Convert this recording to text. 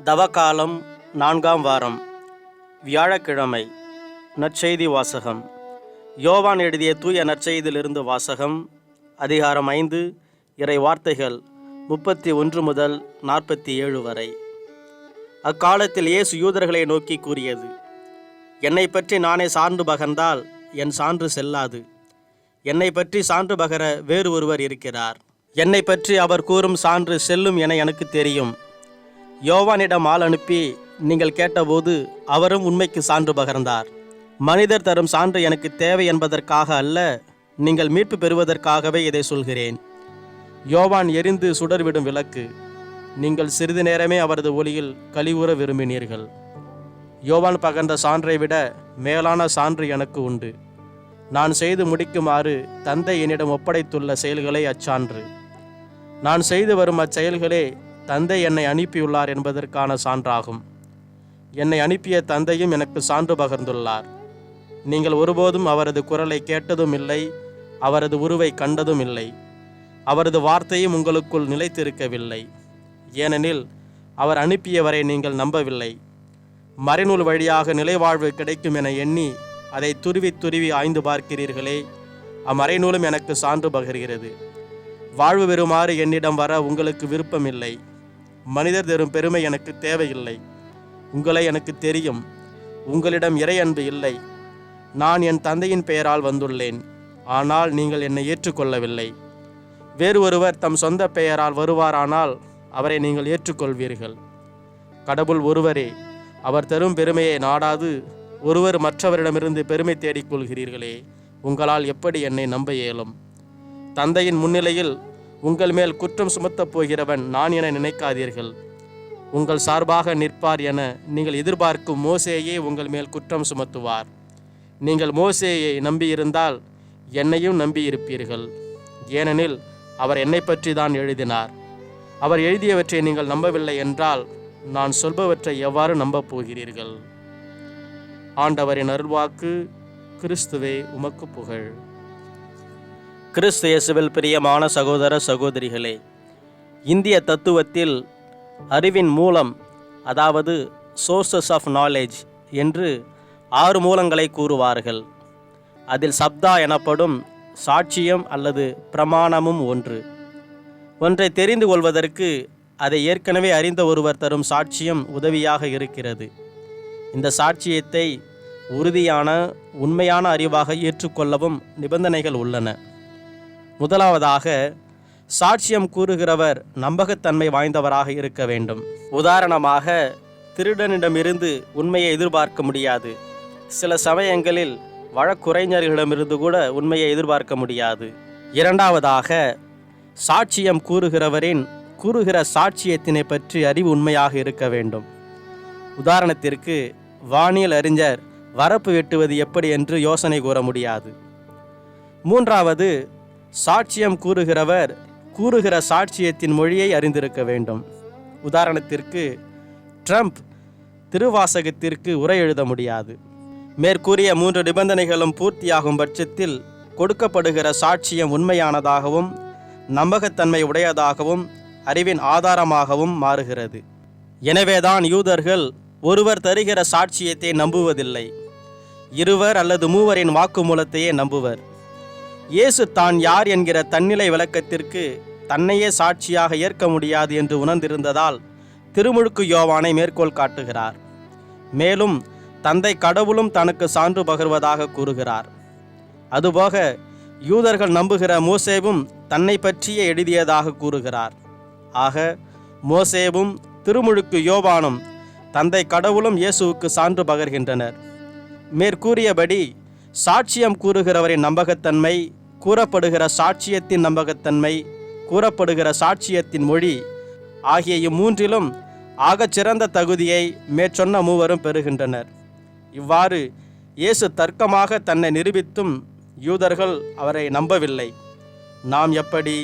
தவக்காலம் 4ஆம் வாரம் வியாழக்கிழமை. நற்செய்தி வாசகம். யோவான் எழுதிய தூய நற்செய்தியிலிருந்து வாசகம். அதிகாரம் 5, இறை வார்த்தைகள் 31 முதல் 47 வரை. அக்காலத்தில் இயேசு யூதர்களை நோக்கி கூறியது: என்னை பற்றி நானே சான்று பகர்ந்தால் என் சான்று செல்லாது. என்னை பற்றி சான்று பகர வேறு ஒருவர் இருக்கிறார். என்னை பற்றி அவர் கூறும் சான்று செல்லும் என எனக்கு தெரியும். யோவானிடம் ஆள் அனுப்பி நீங்கள் கேட்டபோது அவரும் உண்மைக்கு சான்று பகர்ந்தார். மனிதர் தரும் சான்று எனக்கு தேவை என்பதற்காக அல்ல, நீங்கள் மீட்பு பெறுவதற்காகவே இதை சொல்கிறேன். யோவான் எரிந்து சுடர்விடும் விளக்கு. நீங்கள் சிறிது நேரமே அவரது ஒளியில் கழிவுற விரும்பினீர்கள். யோவான் பகர்ந்த சான்றை விட மேலான சான்று எனக்கு உண்டு. நான் செய்து முடிக்குமாறு தந்தை என்னிடம் ஒப்படைத்துள்ள செயல்களே அச்சான்று. நான் செய்து வரும் அச்செயல்களே தந்தை என்னை அனுப்பியுள்ளார் என்பதற்கான சான்றாகும். என்னை அனுப்பிய தந்தையும் எனக்கு சான்று பகர்ந்துள்ளார். நீங்கள் ஒருபோதும் அவரது குரலை கேட்டதும் இல்லை, அவரது உருவை கண்டதும் இல்லை. அவரது வார்த்தையும் உங்களுக்குள் நிலைத்திருக்கவில்லை. ஏனெனில் அவர் அனுப்பியவரை நீங்கள் நம்பவில்லை. மறைநூல் வழியாக நிலைவாழ்வு கிடைக்கும் என எண்ணி அதை துருவி துருவி ஆய்ந்து பார்க்கிறீர்களே, அம்மறைநூலும் எனக்கு சான்று பகர்கிறது. வாழ்வு பெறுமாறு என்னிடம் வர உங்களுக்கு விருப்பமில்லை. மனிதர் தரும் பெருமை எனக்கு தேவையில்லை. உங்களை எனக்கு தெரியும். உங்களிடம் இறை அன்பு இல்லை. நான் என் தந்தையின் பெயரால் வந்துள்ளேன், ஆனால் நீங்கள் என்னை ஏற்றுக்கொள்ளவில்லை. வேறு ஒருவர் தம் சொந்த பெயரால் வருவாரானால் அவரை நீங்கள் ஏற்றுக்கொள்வீர்கள். கடவுள் ஒருவரே. அவர் தரும் பெருமையை நாடாது ஒருவர் மற்றவரிடமிருந்து பெருமை தேடிக்கொள்கிறீர்களே, உங்களால் எப்படி என்னை நம்ப இயலும்? தந்தையின் முன்னிலையில் உங்கள் மேல் குற்றம் சுமத்தப் போகிறவன் நான் என நினைக்காதீர்கள். உங்கள் சார்பாக நிற்பார் என நீங்கள் எதிர்பார்க்கும் மோசேயே உங்கள் மேல் குற்றம் சுமத்துவார். நீங்கள் மோசேயை நம்பியிருந்தால் என்னையும் நம்பியிருப்பீர்கள். ஏனெனில் அவர் என்னை பற்றி தான் எழுதினார். அவர் எழுதியவற்றை நீங்கள் நம்பவில்லை என்றால் நான் சொல்பவற்றை எவ்வாறு நம்பப் போகிறீர்கள்? ஆண்டவரின் அருள்வாக்கு. கிறிஸ்துவே உமக்கு புகழ். கிறிஸ்து இயேசுவில் பிரியமான சகோதர சகோதரிகளே, இந்திய தத்துவத்தில் அறிவின் மூலம், அதாவது சோர்சஸ் ஆஃப் நாலேஜ் என்று 6 மூலங்களை கூறுவார்கள். அதில் சப்தா எனப்படும் சாட்சியம் அல்லது பிரமாணமும் ஒன்று. ஒன்றை தெரிந்து கொள்வதற்கு அதை ஏற்கனவே அறிந்த ஒருவர் தரும் சாட்சியம் உதவியாக இருக்கிறது. இந்த சாட்சியத்தை உறுதியான உண்மையான அறிவாக ஏற்றுக்கொள்ளவும் நிபந்தனைகள் உள்ளன. முதலாவதாக, சாட்சியம் கூறுகிறவர் நம்பகத்தன்மை வாய்ந்தவராக இருக்க வேண்டும். உதாரணமாக, திருடனிடமிருந்து உண்மையை எதிர்பார்க்க முடியாது. சில சமயங்களில் வழக்குரைஞர்களிடமிருந்து கூட உண்மையை எதிர்பார்க்க முடியாது. இரண்டாவதாக, சாட்சியம் கூறுகிறவரின் கூறுகிற சாட்சியத்தினை பற்றி அறிவு உண்மையாக இருக்க வேண்டும். உதாரணத்திற்கு, வானியல் அறிஞர் வரப்பு வெட்டுவது எப்படி என்று யோசனை கூற முடியாது. மூன்றாவது, சாட்சியம் கூறுகிறவர் கூறுகிற சாட்சியத்தின் மொழியை அறிந்திருக்க வேண்டும். உதாரணத்திற்கு, ட்ரம்ப் திருவாசகத்திற்கு உரை எழுத முடியாது. மேற்கூறிய 3 நிபந்தனைகளும் பூர்த்தியாகும் பட்சத்தில் கொடுக்கப்படுகிற சாட்சியம் உண்மையானதாகவும் நம்பகத்தன்மை உடையதாகவும் அறிவின் ஆதாரமாகவும் மாறுகிறது. எனவேதான் யூதர்கள் ஒருவர் தருகிற சாட்சியத்தை நம்புவதில்லை, 2 அல்லது 3 வாக்குமூலத்தையே நம்புவர். இயேசு தான் யார் என்கிற தன்னிலை விளக்கத்திற்கு தன்னையே சாட்சியாக ஏற்க முடியாது என்று உணர்ந்திருந்ததால் திருமுழுக்கு யோவானை மேற்கோள் காட்டுகிறார். மேலும் தந்தை கடவுளும் தனக்கு சான்று பகர்வதாக கூறுகிறார். அதுபோக யூதர்கள் நம்புகிற மோசேவும் தன்னை பற்றியே எழுதியதாக கூறுகிறார். ஆக மோசேவும் திருமுழுக்கு யோவானும் தந்தை கடவுளும் இயேசுவுக்கு சான்று பகர்கின்றனர். மேற்கூறியபடி சாட்சியம் கூறுகிறவரின் நம்பகத்தன்மை, கூறப்படுகிற சாட்சியத்தின் நம்பகத்தன்மை, கூறப்படுகிற சாட்சியத்தின் மொழி ஆகிய இம்மூன்றிலும் ஆகச்சிறந்த தகுதியை மேற்சொன்ன 3 பெறுகின்றனர். இவ்வாறு இயேசு தர்க்கமாக தன்னை நிரூபித்தும் யூதர்கள் அவரை நம்பவில்லை. நாம் எப்படி?